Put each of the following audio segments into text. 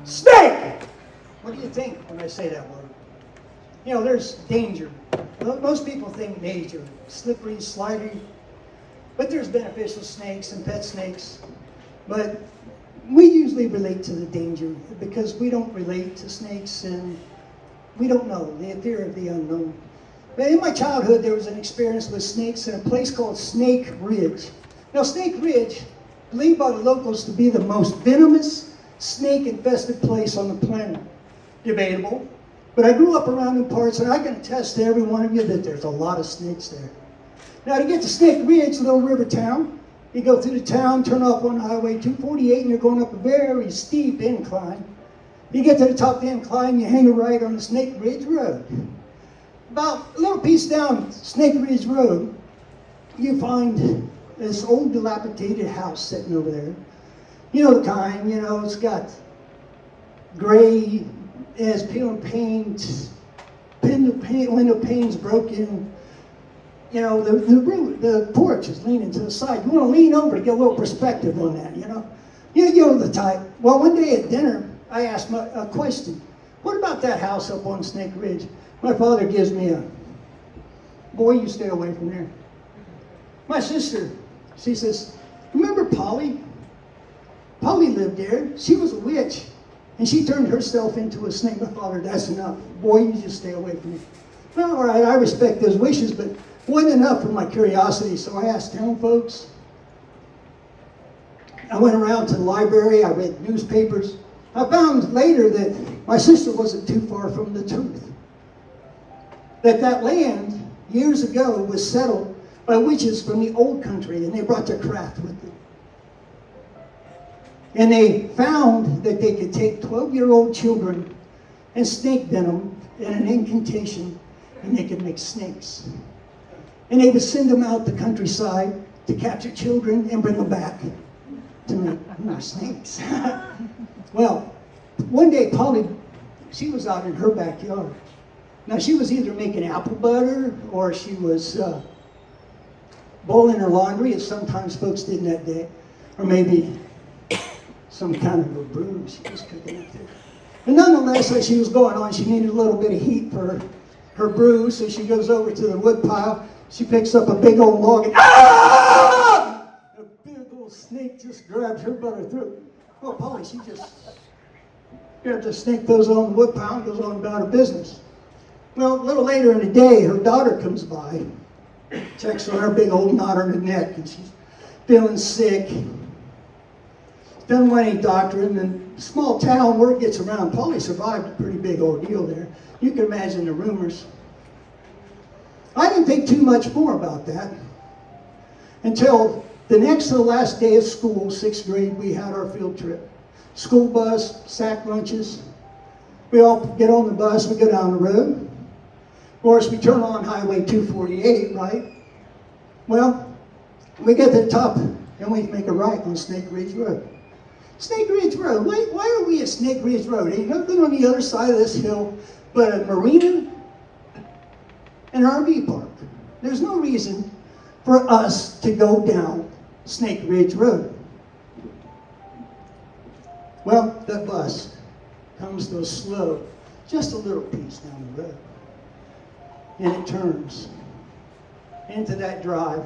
Snake! What do you think when I say that word? You know, there's danger. Most people think danger, slippery, slidey. But there's beneficial snakes and pet snakes. But we usually relate to the danger because we don't relate to snakes and we don't know, the fear of the unknown. But in my childhood, there was an experience with snakes in a place called Snake Ridge. Now, Snake Ridge, believed by the locals to be the most venomous, snake-infested place on the planet. Debatable. But I grew up around in parts, and I can attest to every one of you that there's a lot of snakes there. Now, to get to Snake Ridge, a little river town, you go through the town, turn off on Highway 248, and you're going up a very steep incline. You get to the top of the incline, you hang a right on the Snake Ridge Road. About a little piece down Snake Ridge Road, you find this old dilapidated house sitting over there. You know the kind, you know, it's got gray, it has peeling paint, window panes broken. You know, the porch is leaning to the side. You want to lean over to get a little perspective on that, you know. You know the type. Well, one day at dinner, I asked a question. What about that house up on Snake Ridge? My father gives me a, boy, you stay away from there. My sister, she says, remember Polly? Polly lived there. She was a witch. And she turned herself into a snake. My father, that's enough. Boy, you just stay away from me. Well, all right, I respect those wishes, but it wasn't enough for my curiosity. So I asked town folks. I went around to the library. I read newspapers. I found later that my sister wasn't too far from the truth. That land, years ago, was settled by witches from the old country, and they brought their craft with them. And they found that they could take 12-year-old children and snake venom in an incantation, and they could make snakes. And they would send them out the countryside to capture children and bring them back to make more snakes. Well, one day Polly, she was out in her backyard. Now she was either making apple butter or she was boiling her laundry, as sometimes folks did in that day, or maybe some kind of a brew she was cooking up there. But nonetheless, as she was going on, she needed a little bit of heat for her brew, so she goes over to the wood pile. She picks up a big old log and ah! A big old snake just grabs her by the throat. Well, Polly, she just grabs the snake, throws it on the wood pile, and goes on about her business. Well, a little later in the day, her daughter comes by, checks on her big old knot on her neck, and she's feeling sick. Doesn't want any doctoring, and small town, word gets around. Polly survived a pretty big ordeal there. You can imagine the rumors. I didn't think too much more about that until the next to the last day of school, 6th grade, we had our field trip. School bus, sack lunches. We all get on the bus, we go down the road. Of course, we turn on Highway 248, right? Well, we get to the top, and we make a right on Snake Ridge Road. Snake Ridge Road, why are we at Snake Ridge Road? Ain't nothing on the other side of this hill but a marina and an RV park. There's no reason for us to go down Snake Ridge Road. Well, that bus comes to a slow, just a little piece down the road. And it turns into that drive,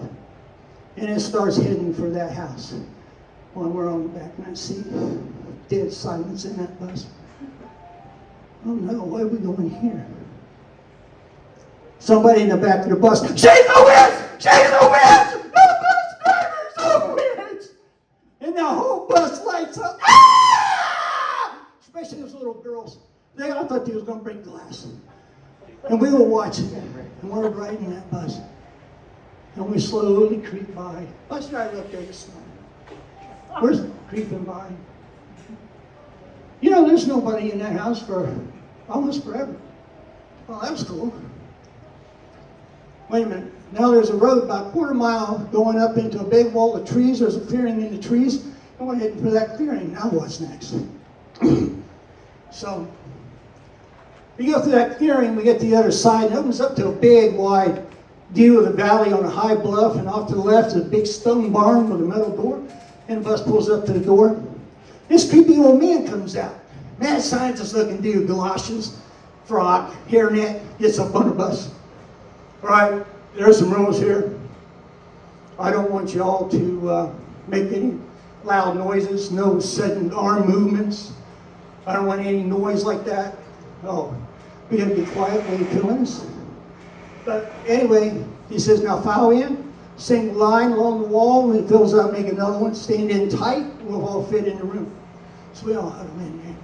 and it starts heading for that house. While we're on the back of that seat, dead silence in that bus. Oh no, why are we going here? Somebody in the back of the bus, she's a witch! She's a witch! The bus driver's a witch! And the whole bus lights up. Ah! Especially those little girls. I thought they was going to break glass. And we were watching them, and we were riding that bus. And we slowly creep by. Bus driver up there to smile. We're creeping by. You know, there's nobody in that house for almost forever. Well, that was cool. Wait a minute. Now there's a road about a quarter mile going up into a big wall of trees. There's a clearing in the trees. And we're heading for that clearing. Now what's next? So, we go through that clearing, we get to the other side. It opens up to a big, wide view of the valley on a high bluff. And off to the left is a big stone barn with a metal door. And the bus pulls up to the door. This creepy old man comes out. Mad scientist looking dude, galoshes, frock, hairnet, gets up on the bus. All right, there's some rules here. I don't want y'all to make any loud noises, no sudden arm movements. I don't want any noise like that. Oh, we gotta be quiet when you're killing us. But anyway, he says, now file in, sing line along the wall. When it fills up, make another one, stand in tight, we'll all fit in the room. So we all huddle in there.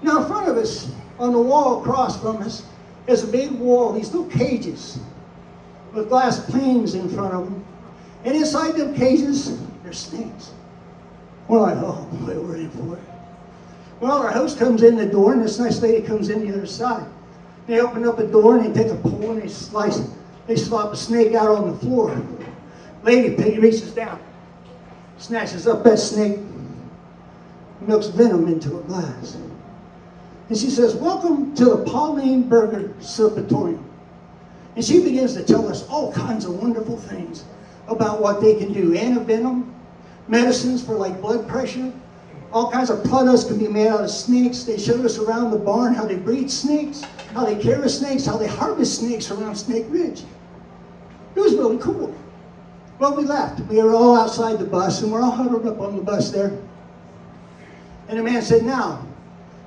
Now in front of us, on the wall across from us, there's a big wall, these little cages with glass panes in front of them. And inside them cages, there's snakes. We're like, oh boy, we're in for it. Well, our host comes in the door, and this nice lady comes in the other side. They open up a door, and they take a pole, and they slop a snake out on the floor. Lady reaches down, snatches up that snake, milks venom into a glass. And she says, welcome to the Pauline Berger Serpentatorium. And she begins to tell us all kinds of wonderful things about what they can do. Antivenom, medicines for like blood pressure, all kinds of products can be made out of snakes. They showed us around the barn how they breed snakes, how they care for snakes, how they harvest snakes around Snake Ridge. It was really cool. Well, we left. We were all outside the bus, and we're all huddled up on the bus there. And the man said, now,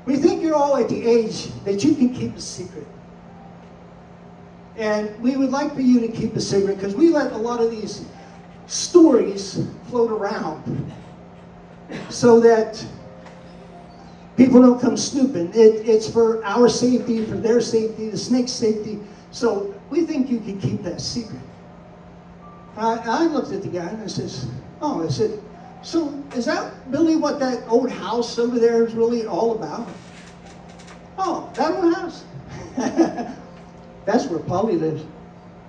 we think you're all at the age that you can keep a secret. And we would like for you to keep a secret, because we let a lot of these stories float around so that people don't come snooping. It's for our safety, for their safety, the snake's safety. So we think you can keep that secret. I looked at the guy and I says, oh, I said, so is that really what that old house over there is really all about? Oh, that old house? That's where Polly lives.